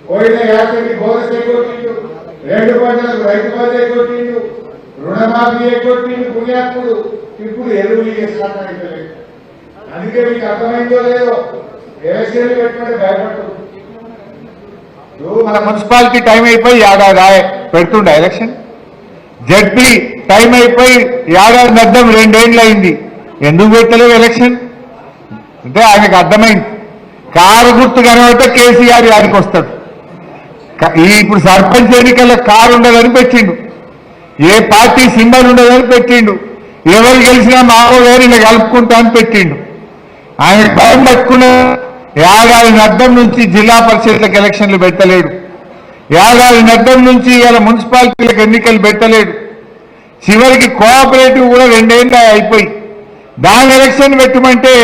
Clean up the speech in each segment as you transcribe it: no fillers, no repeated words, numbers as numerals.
పోయిన యాత్రకి బోనస్ ఎగ్గొట్టిండు, 2 పంటలకు రైతు బంధు ఎగ్గొట్టిండు, రుణమాఫీ ఎగ్గొట్టిండు పుణ్యాత్ముడు. ఇప్పుడు ఎరువులు స్టార్ట్ అయిపోలేదు. అందుకే మీకు అర్థమైందో లేదో ఎలక్షన్లు పెట్టమంటే భయపడుతుంది. మన మున్సిపాలిటీ టైం అయిపోయి ఏడాది పెడుతుండే ఎలక్షన్, జడ్పీ టైం అయిపోయి ఏడాది నద్దం 2 ఏళ్ళు అయింది, ఎందుకు పెట్టలేవు ఎలక్షన్ అంటే ఆయనకు అర్థమైంది. కారు గుర్తు కనబడితే కేసీఆర్ యాడికి వస్తాడు. ఇప్పుడు సర్పంచ్ ఎన్నికల్లో కారు ఉండదని పెట్టిండు, ఏ పార్టీ సింబల్ ఉండదని పెట్టిండు, ఎవరు గెలిచినా మావో గారు ఇలా కలుపుకుంటా అని పెట్టిండు. ఆయన భయం పట్టుకున్న ఏడాది నద్దం నుంచి జిల్లా పరిషత్లకు ఎలక్షన్లు పెట్టలేడు, ఏడాది నద్దం నుంచి ఇలా మున్సిపాలిటీలకు ఎన్నికలు పెట్టలేడు. చివరికి కోఆపరేటివ్ కూడా 2 ఏళ్ళు అయిపోయి దాని ఎలక్షన్ పెట్టమంటే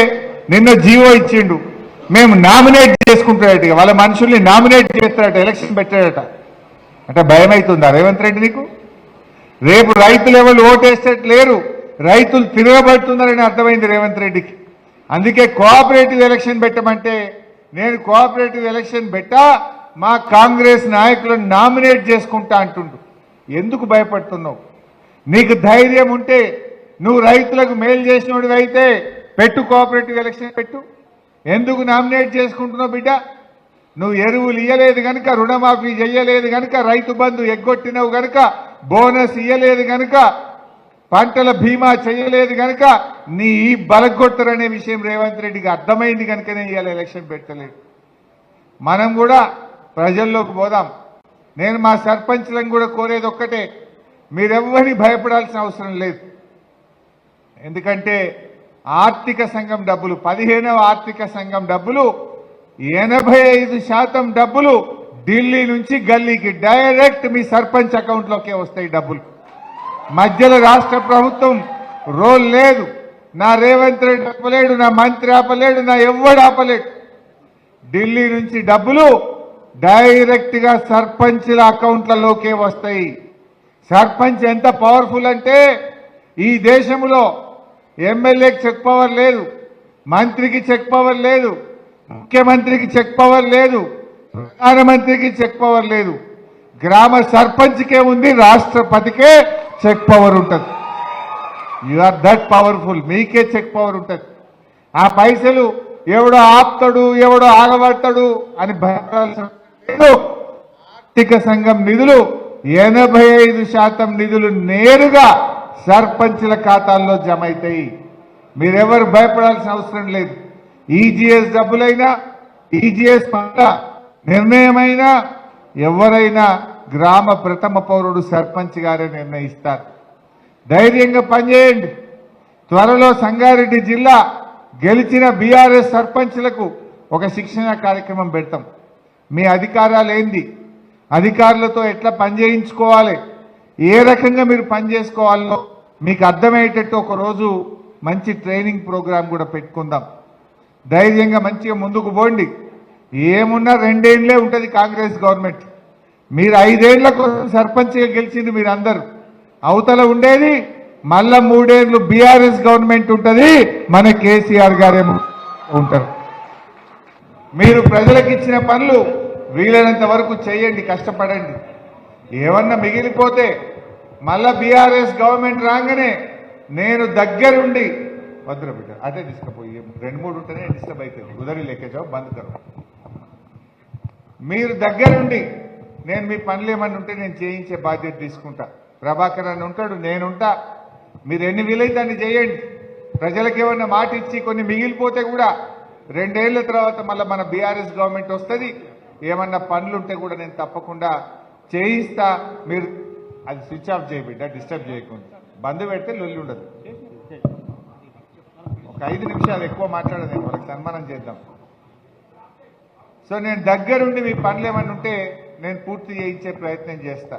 నిన్న జీవో ఇచ్చిండు. మేము నామినేట్ చేసుకుంటాడట, వాళ్ళ మనుషుల్ని నామినేట్ చేస్తాడట, ఎలక్షన్ పెట్టాడట. అంటే భయం అవుతుందా రేవంత్ రెడ్డి నీకు? రేపు రైతులు ఎవరు ఓటేసేట లేరు, రైతులు తిరగబడుతున్నారని అర్థమైంది రేవంత్ రెడ్డికి. అందుకే కోఆపరేటివ్ ఎలక్షన్ పెట్టమంటే నేను కోఆపరేటివ్ ఎలక్షన్ పెట్టా, మా కాంగ్రెస్ నాయకులను నామినేట్ చేసుకుంటా అంటుండు. ఎందుకు భయపడుతున్నావు? నీకు ధైర్యం ఉంటే నువ్వు రైతులకు మేలు చేసినోడివి అయితే పెట్టు, కోఆపరేటివ్ ఎలక్షన్ పెట్టు. ఎందుకు నామినేట్ చేసుకుంటున్నావు బిడ్డ? నువ్వు ఎరువులు ఇయ్యలేదు కనుక, రుణమాఫీ చెయ్యలేదు కనుక, రైతు బంధు ఎగ్గొట్టినవు కనుక, బోనస్ ఇయ్యలేదు కనుక, పంటల బీమా చేయలేదు కనుక నీ ఈ బలగొట్టరనే విషయం రేవంత్ రెడ్డికి అర్థమైంది కనుకనే ఇవాళ ఎలక్షన్ పెట్టలేదు. మనం కూడా ప్రజల్లోకి పోదాం. నేను మా సర్పంచ్లను కూడా కోరేది ఒక్కటే, మీరెవ్వరిని భయపడాల్సిన అవసరం లేదు. ఎందుకంటే ఆర్థిక సంఘం డబ్బులు, 15వ ఆర్థిక సంఘం డబ్బులు 85% డబ్బులు ఢిల్లీ నుంచి గల్లీకి డైరెక్ట్ మీ సర్పంచ్ అకౌంట్లోకే వస్తాయి డబ్బులు. మధ్యలో రాష్ట్ర ప్రభుత్వం రోల్ లేదు. నా రేవంత్ రెడ్డి ఆపలేడు, నా మంత్రి ఆపలేడు, నా ఎవ్వడు ఆపలేడు. ఢిల్లీ నుంచి డబ్బులు డైరెక్ట్ గా సర్పంచ్ల అకౌంట్లలోకే వస్తాయి. సర్పంచ్ ఎంత పవర్ఫుల్ అంటే ఈ దేశంలో ఎమ్మెల్యేకి చెక్ పవర్ లేదు, మంత్రికి చెక్ పవర్ లేదు, ముఖ్యమంత్రికి చెక్ పవర్ లేదు, ప్రధానమంత్రికి చెక్ పవర్ లేదు. గ్రామ సర్పంచ్కే ఉంది, రాష్ట్రపతికే చెక్ పవర్ ఉంటుంది. యు ఆర్ దట్ పవర్ఫుల్, మీకే చెక్ పవర్ ఉంటుంది. ఆ పైసలు ఎవడో ఆపుతాడు, ఎవడో ఆగబడతాడు అని భయపడాల్సిన లేదు. ఆర్థిక సంఘం నిధులు 85% నిధులు నేరుగా సర్పంచ్ల ఖాతాల్లో జమ అవుతాయి. మీరెవరు భయపడాల్సిన అవసరం లేదు. ఈజీఎస్ డబ్బులైనా, ఈజీఎస్ పంట నిర్ణయమైనా ఎవరైనా గ్రామ ప్రథమ పౌరుడు సర్పంచ్ గారే నిర్ణయిస్తారు. ధైర్యంగా పనిచేయండి. త్వరలో సంగారెడ్డి జిల్లా గెలిచిన బీఆర్ఎస్ సర్పంచ్లకు ఒక శిక్షణ కార్యక్రమం పెడతాం. మీ అధికారాలు ఏంది, అధికారులతో ఎట్లా పనిచేయించుకోవాలి, ఏ రకంగా మీరు పనిచేసుకోవాలో మీకు అర్థమయ్యేటట్టు ఒకరోజు మంచి ట్రైనింగ్ ప్రోగ్రాం కూడా పెట్టుకుందాం. ధైర్యంగా మంచిగా ముందుకు పోండి. ఏమున్నా 2 ఏళ్లే ఉంటుంది కాంగ్రెస్ గవర్నమెంట్. మీరు 5 ఏళ్ల కోసం సర్పంచ్గా గెలిచింది మీరందరూ. అవతల ఉండేది మళ్ళా 3 ఏళ్లు బీఆర్ఎస్ గవర్నమెంట్ ఉంటుంది, మన కేసీఆర్ గారేమో ఉంటారు. మీరు ప్రజలకు ఇచ్చిన పనులు వీలైనంత వరకు చేయండి, కష్టపడండి. ఏమన్నా మిగిలిపోతే మళ్ళా బీఆర్ఎస్ గవర్నమెంట్ రాగానే నేను దగ్గరుండి భద్ర బిడ్డ అదే తీసుకుపోయి 2-3 ఉంటేనే డిస్టర్బ్ అవుతుంది. ఉదరి లేకే జాబ్ బంద్ కరు. మీరు దగ్గరుండి నేను మీ పనులు ఏమన్నా ఉంటే నేను చేయించే బాధ్యత తీసుకుంటా. ప్రభాకర్ అని ఉంటాడు, నేనుంటా. మీరు ఎన్ని వీలైతే అన్ని చేయండి. ప్రజలకు ఏమన్నా మాట ఇచ్చి కొన్ని మిగిలిపోతే కూడా 2 ఏళ్ల తర్వాత మళ్ళీ మన బీఆర్ఎస్ గవర్నమెంట్ వస్తుంది. ఏమన్నా పనులు ఉంటే కూడా నేను తప్పకుండా చేయిస్తా. మీరు అది స్విచ్ ఆఫ్ చేయబిడ్డ, డిస్టర్బ్ చేయకుండా. బంద్ పెడితే లొల్లి ఉండదు. ఒక 5 నిమిషాలు ఎక్కువ మాట్లాడదు, వాళ్ళకి సన్మానం చేద్దాం. సో నేను దగ్గరుండి మీ పనులు ఏమన్నా ఉంటే నేను పూర్తి చేయించే ప్రయత్నం చేస్తా.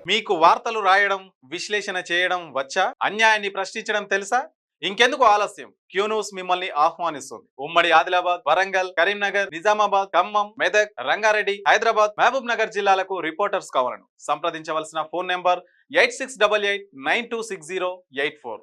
మీకు వార్తలు రాయడం, విశ్లేషణ చేయడం వచ్చా? అన్యాయాన్ని ప్రశ్నించడం తెలుసా? ఇంకెందుకు ఆలస్యం? క్యూ న్యూస్ మిమ్మల్ని ఆహ్వానిస్తుంది. ఉమ్మడి ఆదిలాబాద్, వరంగల్, కరీంనగర్, నిజామాబాద్, ఖమ్మం, మెదక్, రంగారెడ్డి, హైదరాబాద్, మహబూబ్ నగర్ జిల్లాలకు రిపోర్టర్స్ కావాలను సంప్రదించవలసిన ఫోన్ నెంబర్ 8688926084.